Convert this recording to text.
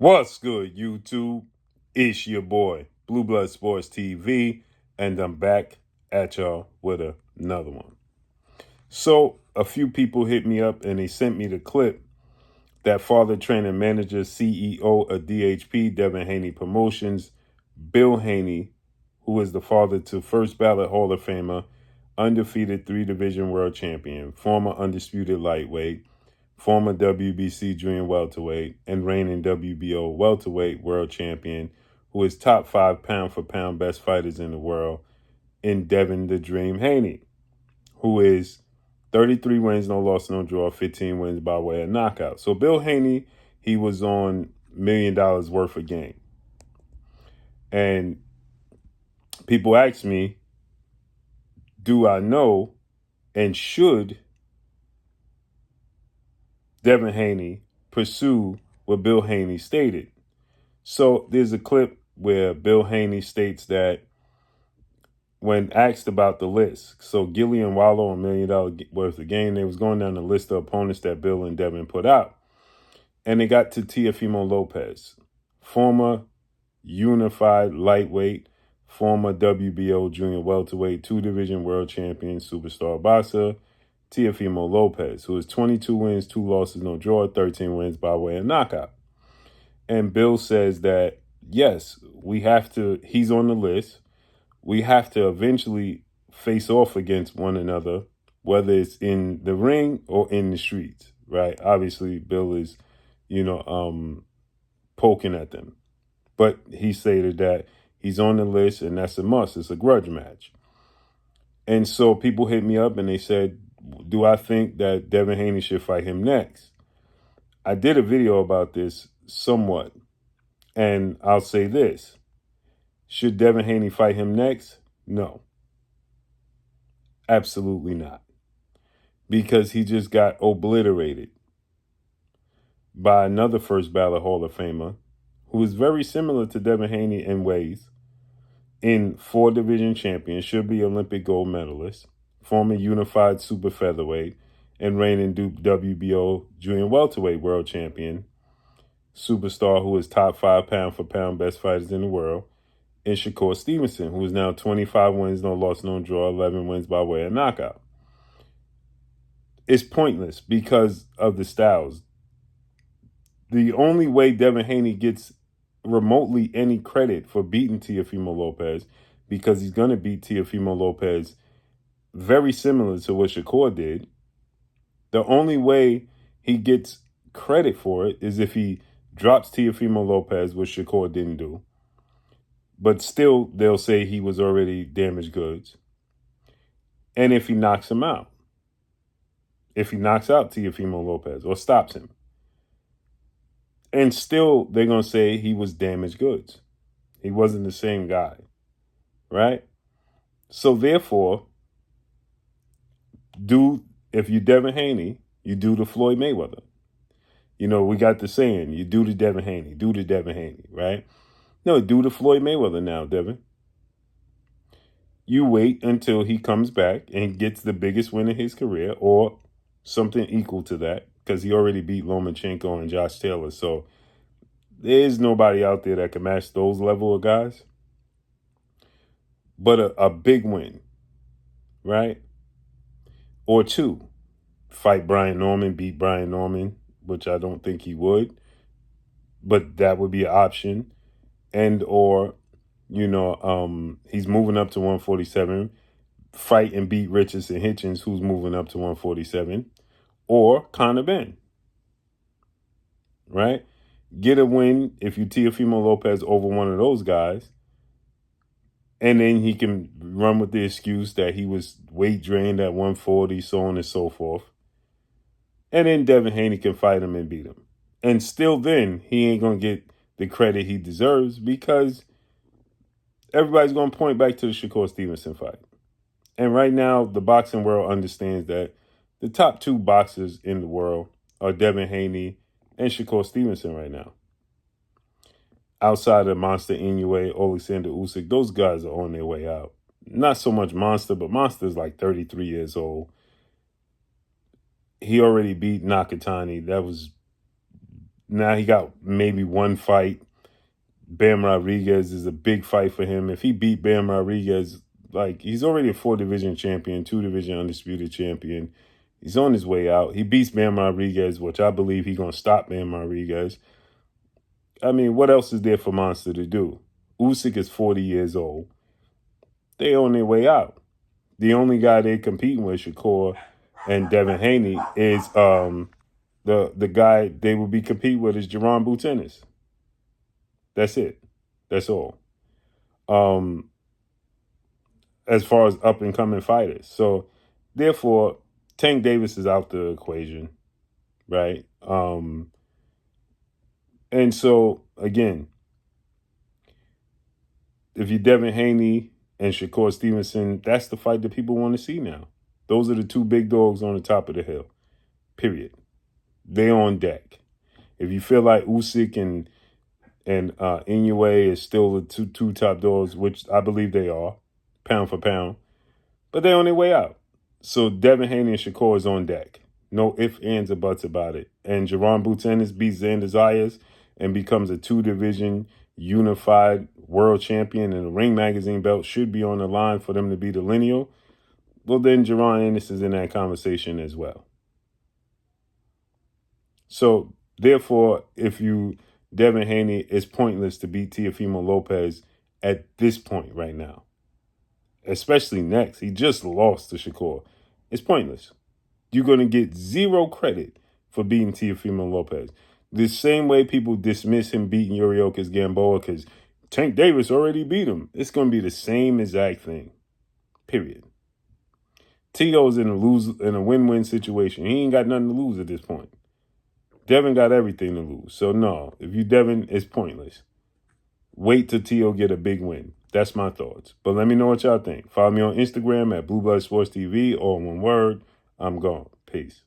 What's good, YouTube? It's your boy, Blue Blood Sports TV, and I'm back at y'all with another one. So, a few people hit me up and they sent me the clip that father trainer manager CEO of DHP, Devin Haney Promotions, Bill Haney, who is the father to first ballot Hall of Famer, undefeated 3-division world champion, former undisputed lightweight, former WBC junior welterweight, and reigning WBO welterweight world champion, who is top 5 pound for pound best fighters in the world, in Devin the Dream Haney, who is 33 wins, no loss, no draw, 15 wins by way of knockout. So Bill Haney, he was on $1 million worth of game. And people ask me, do I know and should Devin Haney pursue what Bill Haney stated? So there's a clip where Bill Haney states that when asked about the list, so Gillian Wallow, $1 million worth of game, they was going down the list of opponents that Bill and Devin put out. And they got to Teofimo Lopez, former unified lightweight, former WBO junior welterweight, 2-division world champion, superstar boxer, Teofimo Lopez, who is 22 wins, 2 losses, no draw, 13 wins by way of knockout. And Bill says that, yes, he's on the list. We have to eventually face off against one another, whether it's in the ring or in the streets, right? Obviously, Bill is, poking at them. But he stated that he's on the list and that's a must. It's a grudge match. And so people hit me up and they said, do I think that Devin Haney should fight him next? I did a video about this somewhat. And I'll say this. Should Devin Haney fight him next? No. Absolutely not. Because he just got obliterated by another first ballot Hall of Famer who is very similar to Devin Haney in ways, in 4-division champion, should be Olympic gold medalist, former unified super featherweight, and reigning WBO junior welterweight world champion, superstar who is top 5 pound for pound best fighters in the world, and Shakur Stevenson, who is now 25 wins, no loss, no draw, 11 wins by way of knockout. It's pointless because of the styles. The only way Devin Haney gets remotely any credit for beating Teofimo Lopez, because he's going to beat Teofimo Lopez very similar to what Shakur did. The only way he gets credit for it is if he drops Teofimo Lopez, which Shakur didn't do. But still, they'll say he was already damaged goods. And if he knocks him out. If he knocks out Teofimo Lopez or stops him. And still, they're going to say he was damaged goods. He wasn't the same guy. Right? So therefore, if you Devin Haney, you do the Floyd Mayweather. We got the saying, you do the Devin Haney, right? No, do the Floyd Mayweather now, Devin. You wait until he comes back and gets the biggest win in his career or something equal to that, because he already beat Lomachenko and Josh Taylor. So there's nobody out there that can match those level of guys. But a big win, right? Or 2. Fight Brian Norman, beat Brian Norman, which I don't think he would. But that would be an option. And or, he's moving up to 147. Fight and beat Richardson Hitchens, who's moving up to 147. Or Conor Benn. Right? Get a win if you Teofimo Lopez over one of those guys. And then he can run with the excuse that he was weight drained at 140, so on and so forth. And then Devin Haney can fight him and beat him. And still then, he ain't going to get the credit he deserves, because everybody's going to point back to the Shakur Stevenson fight. And right now, the boxing world understands that the top 2 boxers in the world are Devin Haney and Shakur Stevenson right now. Outside of Monster Inoue, Alexander Usyk, those guys are on their way out. Not so much Monster, but Monster's like 33 years old. He already beat Nakatani. That was Now he got maybe one fight. Bam Rodriguez is a big fight for him. If he beat Bam Rodriguez, like, he's already a 4-division champion, 2-division undisputed champion. He's on his way out. He beats Bam Rodriguez, which I believe he's going to stop Bam Rodriguez. I mean, what else is there for Monster to do? Usyk is 40 years old. They on their way out. The only guy they're competing with, Shakur and Devin Haney, is the guy they will be competing with is Jerron Butenis. That's it. That's all. As far as up and coming fighters. So therefore, Tank Davis is out the equation, right? And so again, if you're Devin Haney and Shakur Stevenson, that's the fight that people want to see now. Those are the two big dogs on the top of the hill. Period. They on deck. If you feel like Usyk and Inoue is still the two top dogs, which I believe they are, pound for pound, but they're on their way out. So Devin Haney and Shakur is on deck. No ifs, ands, or buts about it. And Jerron Butenis beats Xander Zayas and becomes a 2-division unified world champion, and the Ring Magazine belt should be on the line for them to be the lineal. Well, then Jerron Ennis is in that conversation as well. So therefore, if you Devin Haney, it's pointless to beat Teofimo Lopez at this point right now. Especially next. He just lost to Shakur. It's pointless. You're going to get zero credit for beating Teofimo Lopez. The same way people dismiss him beating Yuriorkis Gamboa because Tank Davis already beat him. It's going to be the same exact thing. Period. Tito's in a win-win situation. He ain't got nothing to lose at this point. Devin got everything to lose. So no, if you Devin, it's pointless. Wait till Tio get a big win. That's my thoughts. But let me know what y'all think. Follow me on Instagram at Blue Blood Sports TV, all in one word. I'm gone. Peace.